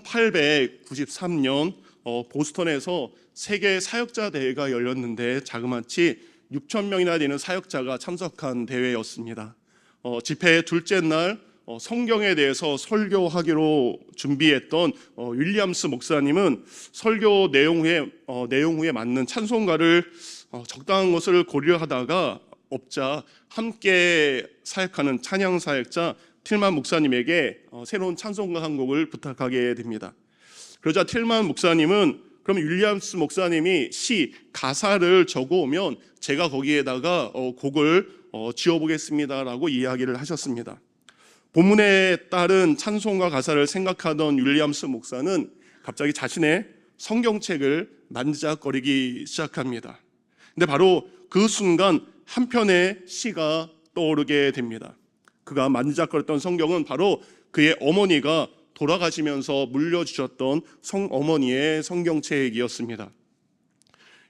1893년 보스턴에서 세계 사역자 대회가 열렸는데 자그마치 6천 명이나 되는 사역자가 참석한 대회였습니다. 집회 둘째 날 성경에 대해서 설교하기로 준비했던 윌리엄스 목사님은 설교 내용 후에 맞는 찬송가를 적당한 것을 고려하다가 없자 함께 사역하는 찬양 사역자 틸만 목사님에게 새로운 찬송가 한 곡을 부탁하게 됩니다. 그러자 틸만 목사님은 그럼 윌리엄스 목사님이 시 가사를 적어오면 제가 거기에다가 곡을 지어보겠습니다라고 이야기를 하셨습니다. 본문에 따른 찬송가 가사를 생각하던 윌리엄스 목사는 갑자기 자신의 성경책을 만지작거리기 시작합니다. 근데 바로 그 순간 한 편의 시가 떠오르게 됩니다. 그가 만지작거렸던 성경은 바로 그의 어머니가 돌아가시면서 물려주셨던 어머니의 성경책이었습니다.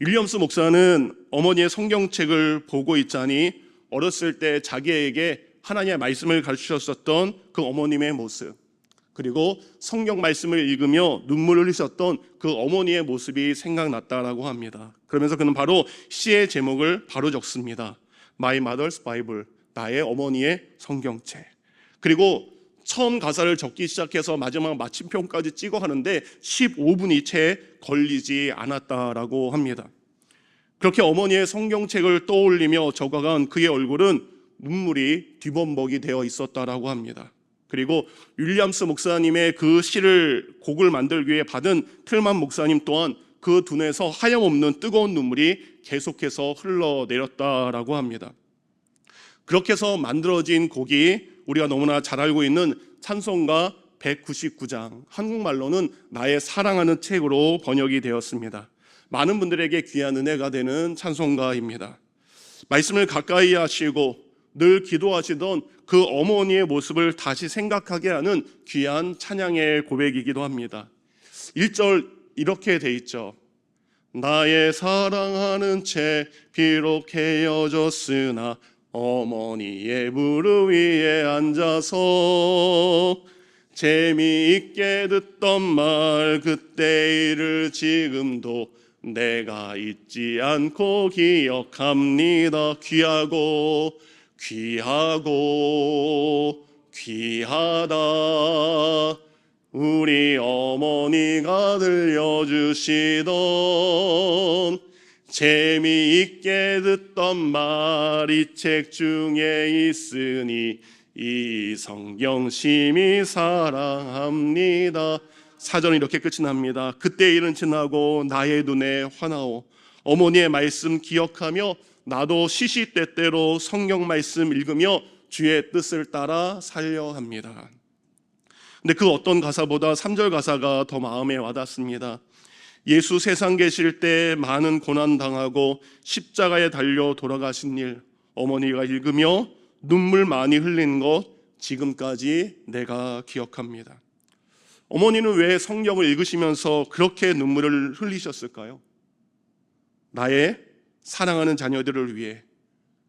윌리엄스 목사는 어머니의 성경책을 보고 있자니 어렸을 때 자기에게 하나님의 말씀을 가르치셨었던 그 어머님의 모습, 그리고 성경 말씀을 읽으며 눈물을 흘리셨던 그 어머니의 모습이 생각났다라고 합니다. 그러면서 그는 바로 시의 제목을 바로 적습니다. My Mother's Bible, 나의 어머니의 성경책. 그리고 처음 가사를 적기 시작해서 마지막 마침표까지 찍어 하는데 15분이 채 걸리지 않았다라고 합니다. 그렇게 어머니의 성경책을 떠올리며 적어간 그의 얼굴은 눈물이 뒤범벅이 되어 있었다라고 합니다. 그리고 윌리엄스 목사님의 그 시를 곡을 만들기 위해 받은 틸만 목사님 또한 그 눈에서 하염없는 뜨거운 눈물이 계속해서 흘러내렸다라고 합니다. 그렇게 해서 만들어진 곡이 우리가 너무나 잘 알고 있는 찬송가 199장, 한국말로는 나의 사랑하는 책으로 번역이 되었습니다. 많은 분들에게 귀한 은혜가 되는 찬송가입니다. 말씀을 가까이 하시고 늘 기도하시던 그 어머니의 모습을 다시 생각하게 하는 귀한 찬양의 고백이기도 합니다. 1절 이렇게 돼 있죠. 나의 사랑하는 채 비록 헤어졌으나 어머니의 무릎 위에 앉아서 재미있게 듣던 말 그때 일을 지금도 내가 잊지 않고 기억합니다. 귀하고 귀하고 귀하다 우리 어머니가 들려주시던 재미있게 듣던 말이 책 중에 있으니 이 성경 심히 사랑합니다. 사전이 이렇게 끝이 납니다. 그때 일은 지나고 나의 눈에 화나오 어머니의 말씀 기억하며 나도 시시때때로 성경 말씀 읽으며 주의 뜻을 따라 살려 합니다. 근데 그 어떤 가사보다 3절 가사가 더 마음에 와닿습니다. 예수 세상 계실 때 많은 고난 당하고 십자가에 달려 돌아가신 일 어머니가 읽으며 눈물 많이 흘린 것 지금까지 내가 기억합니다. 어머니는 왜 성경을 읽으시면서 그렇게 눈물을 흘리셨을까요? 나의 사랑하는 자녀들을 위해,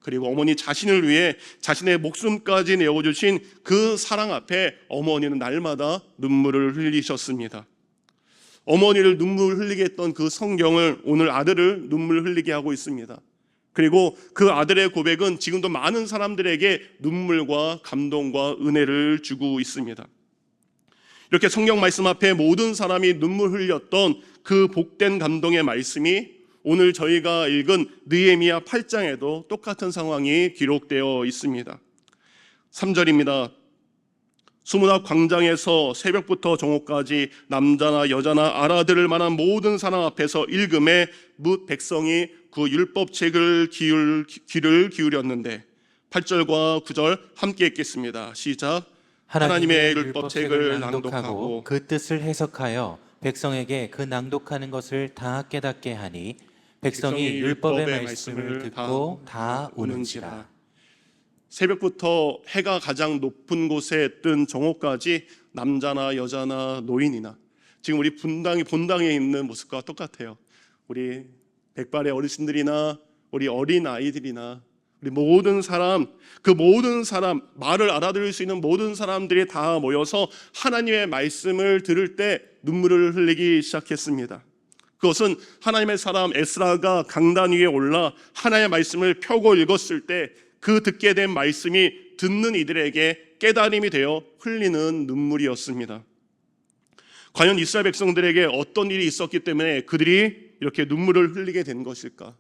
그리고 어머니 자신을 위해 자신의 목숨까지 내어주신 그 사랑 앞에 어머니는 날마다 눈물을 흘리셨습니다. 어머니를 눈물 흘리게 했던 그 성경을 오늘 아들을 눈물 흘리게 하고 있습니다. 그리고 그 아들의 고백은 지금도 많은 사람들에게 눈물과 감동과 은혜를 주고 있습니다. 이렇게 성경 말씀 앞에 모든 사람이 눈물 흘렸던 그 복된 감동의 말씀이 오늘 저희가 읽은 느헤미야 8장에도 똑같은 상황이 기록되어 있습니다. 3절입니다. 수문학 광장에서 새벽부터 정오까지 남자나 여자나 알아들을 만한 모든 사람 앞에서 읽음에 뭇 백성이 그 율법책을 귀를 기울였는데 8절과 9절 함께 읽겠습니다. 시작. 하나님의 율법책을 낭독하고 그 뜻을 해석하여 백성에게 그 낭독하는 것을 다 깨닫게 하니 백성이 율법의 말씀을 듣고 다 우는지라. 새벽부터 해가 가장 높은 곳에 뜬 정오까지 남자나 여자나 노인이나 지금 우리 본당에 있는 모습과 똑같아요. 우리 백발의 어르신들이나 우리 어린 아이들이나 우리 모든 사람, 그 모든 사람, 말을 알아들을 수 있는 모든 사람들이 다 모여서 하나님의 말씀을 들을 때 눈물을 흘리기 시작했습니다. 그것은 하나님의 사람 에스라가 강단 위에 올라 하나님의 말씀을 펴고 읽었을 때 그 듣게 된 말씀이 듣는 이들에게 깨달음이 되어 흘리는 눈물이었습니다. 과연 이스라엘 백성들에게 어떤 일이 있었기 때문에 그들이 이렇게 눈물을 흘리게 된 것일까?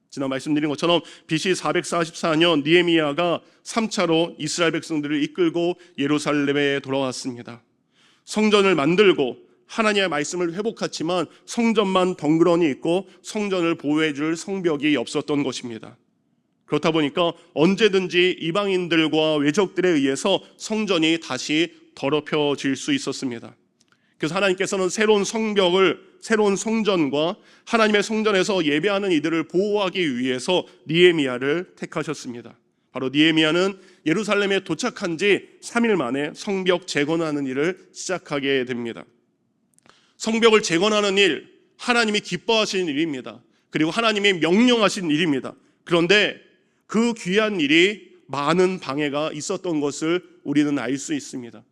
지난 말씀드린 것처럼 BC 444년 느헤미야가 3차로 이스라엘 백성들을 이끌고 예루살렘에 돌아왔습니다. 성전을 만들고 하나님의 말씀을 회복했지만 성전만 덩그러니 있고 성전을 보호해줄 성벽이 없었던 것입니다. 그렇다 보니까 언제든지 이방인들과 외적들에 의해서 성전이 다시 더럽혀질 수 있었습니다. 그래서 하나님께서는 새로운 성벽을, 새로운 성전과 하나님의 성전에서 예배하는 이들을 보호하기 위해서 느헤미야를 택하셨습니다. 바로 느헤미야는 예루살렘에 도착한 지 3일 만에 성벽 재건하는 일을 시작하게 됩니다. 성벽을 재건하는 일, 하나님이 기뻐하시는 일입니다. 그리고 하나님이 명령하신 일입니다. 그런데 그 귀한 일이 많은 방해가 있었던 것을 우리는 알 수 있습니다.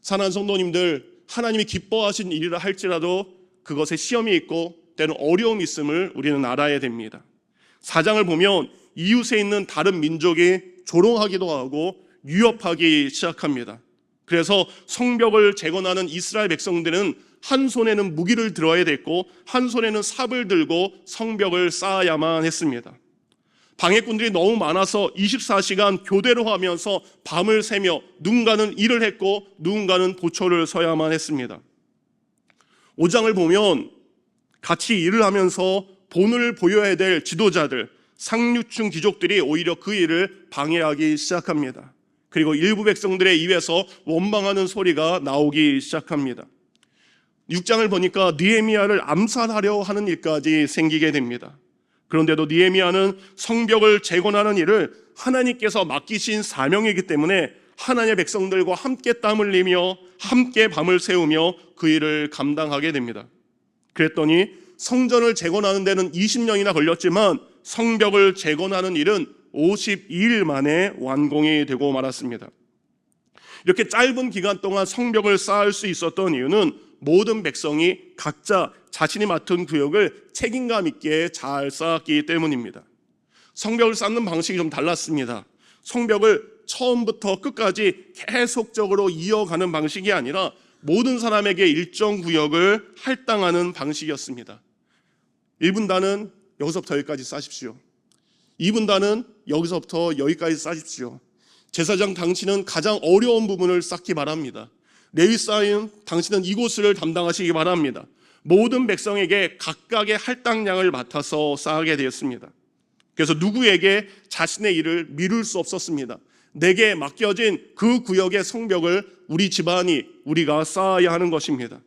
사랑하는 성도님들, 하나님이 기뻐하신 일이라 할지라도 그것에 시험이 있고 때는 어려움이 있음을 우리는 알아야 됩니다. 4장을 보면 이웃에 있는 다른 민족이 조롱하기도 하고 위협하기 시작합니다. 그래서 성벽을 재건하는 이스라엘 백성들은 한 손에는 무기를 들어야 됐고 한 손에는 삽을 들고 성벽을 쌓아야만 했습니다. 방해꾼들이 너무 많아서 24시간 교대로 하면서 밤을 새며 누군가는 일을 했고 누군가는 보초를 서야만 했습니다. 5장을 보면 같이 일을 하면서 본을 보여야 될 지도자들, 상류층 귀족들이 오히려 그 일을 방해하기 시작합니다. 그리고 일부 백성들의 입에서 원망하는 소리가 나오기 시작합니다. 6장을 보니까 느헤미야를 암살하려 하는 일까지 생기게 됩니다. 그런데도 느헤미야는 성벽을 재건하는 일을 하나님께서 맡기신 사명이기 때문에 하나님의 백성들과 함께 땀 흘리며 함께 밤을 새우며 그 일을 감당하게 됩니다. 그랬더니 성전을 재건하는 데는 20년이나 걸렸지만 성벽을 재건하는 일은 52일 만에 완공이 되고 말았습니다. 이렇게 짧은 기간 동안 성벽을 쌓을 수 있었던 이유는 모든 백성이 각자 자신이 맡은 구역을 책임감 있게 잘 쌓았기 때문입니다. 성벽을 쌓는 방식이 좀 달랐습니다. 성벽을 처음부터 끝까지 계속적으로 이어가는 방식이 아니라 모든 사람에게 일정 구역을 할당하는 방식이었습니다. 1분단은 여기서부터 여기까지 쌓으십시오. 2분단은 여기서부터 여기까지 쌓으십시오. 제사장 당신은 가장 어려운 부분을 쌓기 바랍니다. 레위사인 당신은 이곳을 담당하시기 바랍니다. 모든 백성에게 각각의 할당량을 맡아서 쌓게 되었습니다. 그래서 누구에게 자신의 일을 미룰 수 없었습니다. 내게 맡겨진 그 구역의 성벽을 우리 집안이, 우리가 쌓아야 하는 것입니다.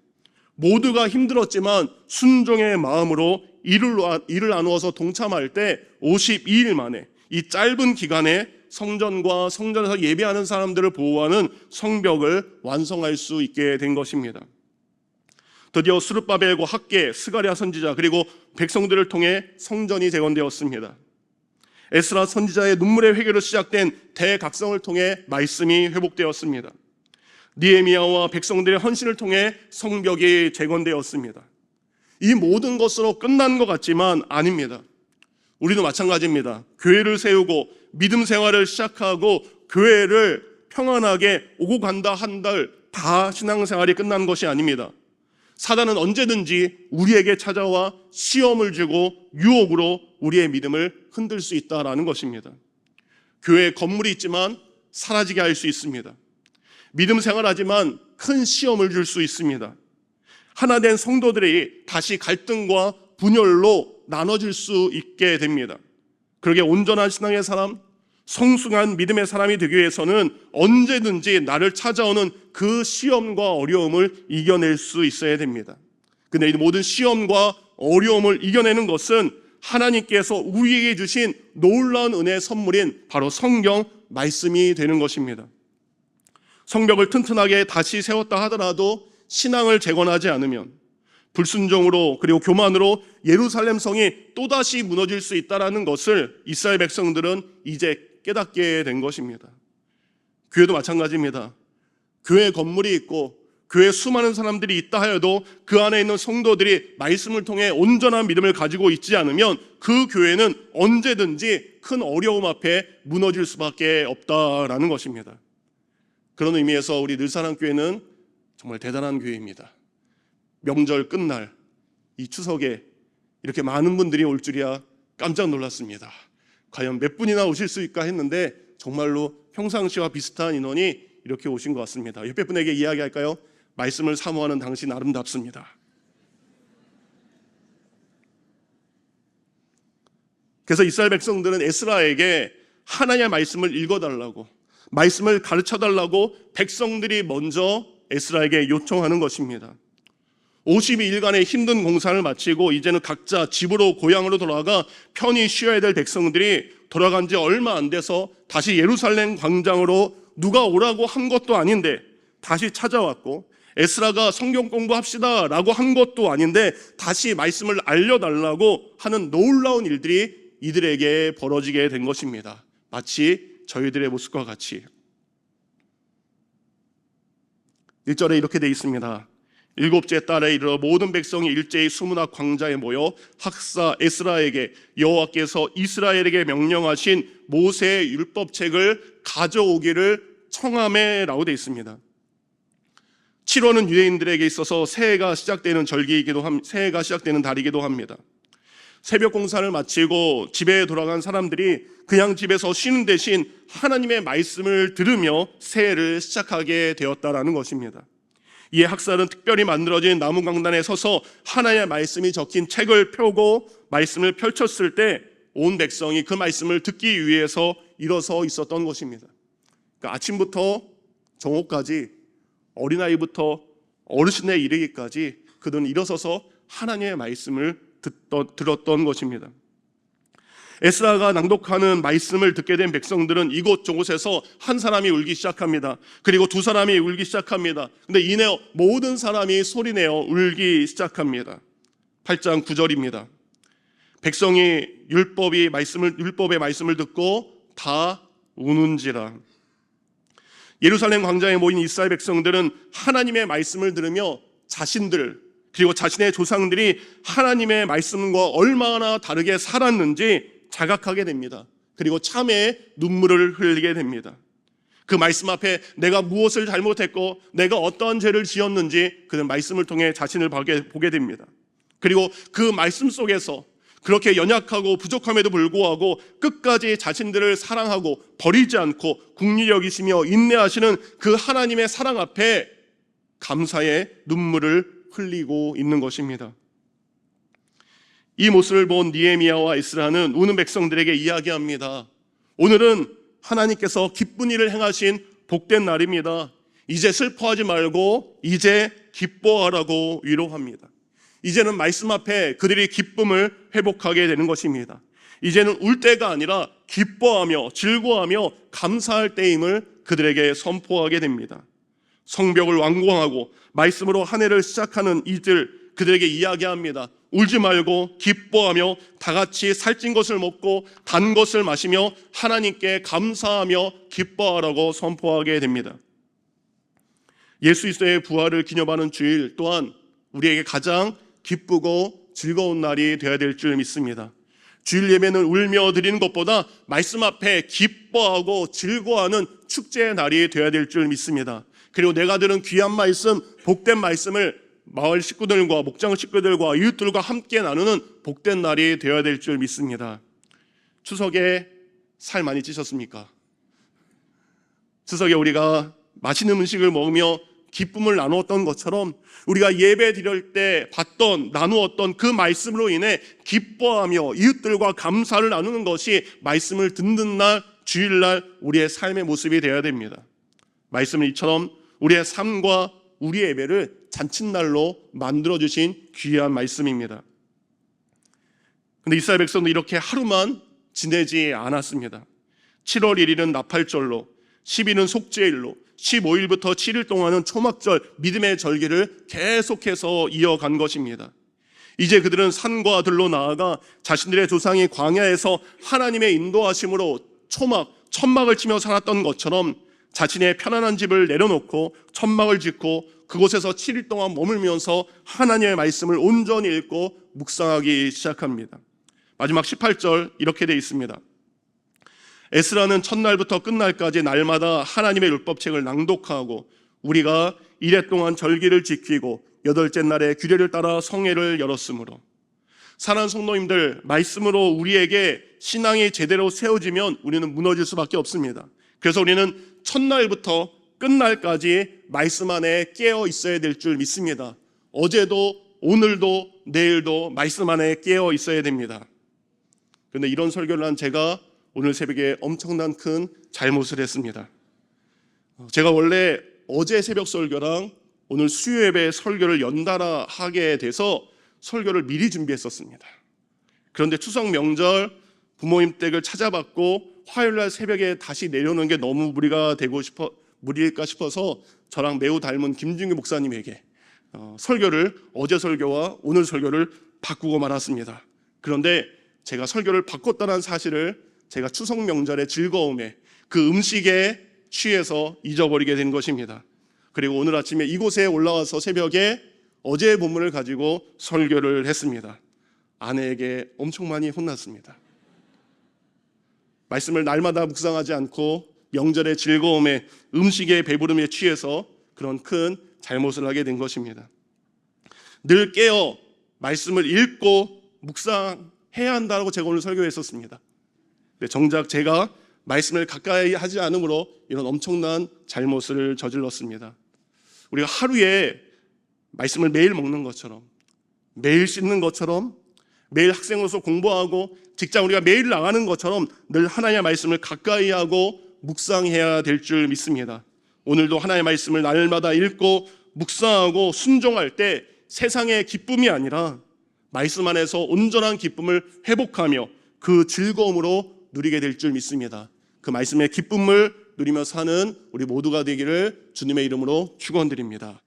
모두가 힘들었지만 순종의 마음으로 일을 나누어서 동참할 때 52일 만에 이 짧은 기간에 성전과 성전에서 예배하는 사람들을 보호하는 성벽을 완성할 수 있게 된 것입니다. 드디어 스룹바벨과 학개, 스가랴 선지자 그리고 백성들을 통해 성전이 재건되었습니다. 에스라 선지자의 눈물의 회개로 시작된 대각성을 통해 말씀이 회복되었습니다. 느헤미야와 백성들의 헌신을 통해 성벽이 재건되었습니다. 이 모든 것으로 끝난 것 같지만 아닙니다. 우리도 마찬가지입니다. 교회를 세우고 믿음 생활을 시작하고 교회를 평안하게 오고 간다 한들 다 신앙생활이 끝난 것이 아닙니다. 사단은 언제든지 우리에게 찾아와 시험을 주고 유혹으로 우리의 믿음을 흔들 수 있다라는 것입니다. 교회에 건물이 있지만 사라지게 할 수 있습니다. 믿음 생활하지만 큰 시험을 줄 수 있습니다. 하나 된 성도들이 다시 갈등과 분열로 나눠질 수 있게 됩니다. 그러게 온전한 신앙의 사람, 성숙한 믿음의 사람이 되기 위해서는 언제든지 나를 찾아오는 그 시험과 어려움을 이겨낼 수 있어야 됩니다. 근데 이 모든 시험과 어려움을 이겨내는 것은 하나님께서 우리에게 주신 놀라운 은혜의 선물인 바로 성경 말씀이 되는 것입니다. 성벽을 튼튼하게 다시 세웠다 하더라도 신앙을 재건하지 않으면, 불순종으로 그리고 교만으로 예루살렘 성이 또다시 무너질 수 있다는 것을 이스라엘 백성들은 이제 깨닫게 된 것입니다. 교회도 마찬가지입니다. 교회 건물이 있고 교회에 수많은 사람들이 있다 하여도 그 안에 있는 성도들이 말씀을 통해 온전한 믿음을 가지고 있지 않으면 그 교회는 언제든지 큰 어려움 앞에 무너질 수밖에 없다라는 것입니다. 그런 의미에서 우리 늘사랑교회는 정말 대단한 교회입니다. 명절 끝날 이 추석에 이렇게 많은 분들이 올 줄이야 깜짝 놀랐습니다. 과연 몇 분이나 오실 수 있을까 했는데 정말로 평상시와 비슷한 인원이 이렇게 오신 것 같습니다. 옆에 분에게 이야기할까요? 말씀을 사모하는 당신 아름답습니다. 그래서 이스라엘 백성들은 에스라에게 하나님의 말씀을 읽어달라고, 말씀을 가르쳐달라고 백성들이 먼저 에스라에게 요청하는 것입니다. 52일간의 힘든 공사를 마치고 이제는 각자 집으로 고향으로 돌아가 편히 쉬어야 될 백성들이 돌아간 지 얼마 안 돼서 다시 예루살렘 광장으로 누가 오라고 한 것도 아닌데 다시 찾아왔고, 에스라가 성경 공부합시다 라고 한 것도 아닌데 다시 말씀을 알려달라고 하는 놀라운 일들이 이들에게 벌어지게 된 것입니다. 마치 저희들의 모습과 같이. 1절에 이렇게 되어 있습니다. 일곱째 달에 이르러 모든 백성이 일제히 수문학 광자에 모여 학사 에스라에게 여호와께서 이스라엘에게 명령하신 모세의 율법책을 가져오기를 청하매라고 되어 있습니다. 7월은 유대인들에게 있어서 새해가 시작되는 새해가 시작되는 달이기도 합니다. 새벽 공사를 마치고 집에 돌아간 사람들이 그냥 집에서 쉬는 대신 하나님의 말씀을 들으며 새해를 시작하게 되었다라는 것입니다. 이에 학살은 특별히 만들어진 나무 강단에 서서 하나님의 말씀이 적힌 책을 펴고 말씀을 펼쳤을 때 온 백성이 그 말씀을 듣기 위해서 일어서 있었던 것입니다. 그러니까 아침부터 정오까지, 어린아이부터 어르신에 이르기까지 그들은 일어서서 하나님의 말씀을 들었던 것입니다. 에스라가 낭독하는 말씀을 듣게 된 백성들은 이곳저곳에서 한 사람이 울기 시작합니다. 그리고 두 사람이 울기 시작합니다. 근데 이내 모든 사람이 소리내어 울기 시작합니다. 8장 9절입니다. 백성이 율법의 말씀을 듣고 다 우는지라. 예루살렘 광장에 모인 이스라엘 백성들은 하나님의 말씀을 들으며 자신들 그리고 자신의 조상들이 하나님의 말씀과 얼마나 다르게 살았는지 자각하게 됩니다. 그리고 참회의 눈물을 흘리게 됩니다. 그 말씀 앞에 내가 무엇을 잘못했고 내가 어떠한 죄를 지었는지 그는 말씀을 통해 자신을 보게 됩니다. 그리고 그 말씀 속에서 그렇게 연약하고 부족함에도 불구하고 끝까지 자신들을 사랑하고 버리지 않고 긍휼히 여기시며 인내하시는 그 하나님의 사랑 앞에 감사의 눈물을 흘리고 있는 것입니다. 이 모습을 본 느헤미야와 에스라는 우는 백성들에게 이야기합니다. 오늘은 하나님께서 기쁜 일을 행하신 복된 날입니다. 이제 슬퍼하지 말고 이제 기뻐하라고 위로합니다. 이제는 말씀 앞에 그들이 기쁨을 회복하게 되는 것입니다. 이제는 울 때가 아니라 기뻐하며 즐거워하며 감사할 때임을 그들에게 선포하게 됩니다. 성벽을 완공하고 말씀으로 한 해를 시작하는 이들, 그들에게 이야기합니다. 울지 말고 기뻐하며 다 같이 살찐 것을 먹고 단 것을 마시며 하나님께 감사하며 기뻐하라고 선포하게 됩니다. 예수 그리스도의 부활을 기념하는 주일 또한 우리에게 가장 기쁘고 즐거운 날이 되어야 될 줄 믿습니다. 주일 예배는 울며 드리는 것보다 말씀 앞에 기뻐하고 즐거워하는 축제의 날이 되어야 될 줄 믿습니다. 그리고 내가 들은 귀한 말씀, 복된 말씀을 마을 식구들과 목장 식구들과 이웃들과 함께 나누는 복된 날이 되어야 될 줄 믿습니다. 추석에 살 많이 찌셨습니까? 추석에 우리가 맛있는 음식을 먹으며 기쁨을 나누었던 것처럼 우리가 예배 드릴 때 나누었던 그 말씀으로 인해 기뻐하며 이웃들과 감사를 나누는 것이 말씀을 듣는 날, 주일날 우리의 삶의 모습이 되어야 됩니다. 말씀은 이처럼 우리의 삶과 우리의 예배를 잔칫날로 만들어주신 귀한 말씀입니다. 그런데 이스라엘 백성도 이렇게 하루만 지내지 않았습니다. 7월 1일은 나팔절로, 10일은 속죄일로, 15일부터 7일 동안은 초막절, 믿음의 절기를 계속해서 이어간 것입니다. 이제 그들은 산과 들로 나아가 자신들의 조상이 광야에서 하나님의 인도하심으로 천막을 치며 살았던 것처럼 자신의 편안한 집을 내려놓고 천막을 짓고 그곳에서 7일 동안 머물면서 하나님의 말씀을 온전히 읽고 묵상하기 시작합니다. 마지막 18절 이렇게 되어 있습니다. 에스라는 첫날부터 끝날까지 날마다 하나님의 율법책을 낭독하고 우리가 이래 동안 절기를 지키고 여덟째 날에 규례를 따라 성회를 열었으므로. 사랑하는 성도님들, 말씀으로 우리에게 신앙이 제대로 세워지면 우리는 무너질 수밖에 없습니다. 그래서 우리는 첫날부터 끝날까지 말씀 안에 깨어 있어야 될 줄 믿습니다. 어제도 오늘도 내일도 말씀 안에 깨어 있어야 됩니다. 그런데 이런 설교를 한 제가 오늘 새벽에 엄청난 큰 잘못을 했습니다. 제가 원래 어제 새벽 설교랑 오늘 수요 예배 설교를 연달아 하게 돼서 설교를 미리 준비했었습니다. 그런데 추석 명절 부모님 댁을 찾아봤고 화요일날 새벽에 다시 내려오는 게 너무 무리일까 싶어서 저랑 매우 닮은 김준규 목사님에게 설교를 어제 설교와 오늘 설교를 바꾸고 말았습니다. 그런데 제가 설교를 바꿨다는 사실을 제가 추석 명절의 즐거움에 그 음식에 취해서 잊어버리게 된 것입니다. 그리고 오늘 아침에 이곳에 올라와서 새벽에 어제의 본문을 가지고 설교를 했습니다. 아내에게 엄청 많이 혼났습니다. 말씀을 날마다 묵상하지 않고 명절의 즐거움에 음식의 배부름에 취해서 그런 큰 잘못을 하게 된 것입니다. 늘 깨어 말씀을 읽고 묵상해야 한다고 제가 오늘 설교했었습니다. 정작 제가 말씀을 가까이 하지 않으므로 이런 엄청난 잘못을 저질렀습니다. 우리가 하루에 말씀을 매일 먹는 것처럼, 매일 씻는 것처럼, 매일 학생으로서 공부하고 직장 우리가 매일 나가는 것처럼 늘 하나님의 말씀을 가까이 하고 묵상해야 될 줄 믿습니다. 오늘도 하나님의 말씀을 날마다 읽고 묵상하고 순종할 때 세상의 기쁨이 아니라 말씀 안에서 온전한 기쁨을 회복하며 그 즐거움으로 누리게 될 줄 믿습니다. 그 말씀의 기쁨을 누리며 사는 우리 모두가 되기를 주님의 이름으로 축원드립니다.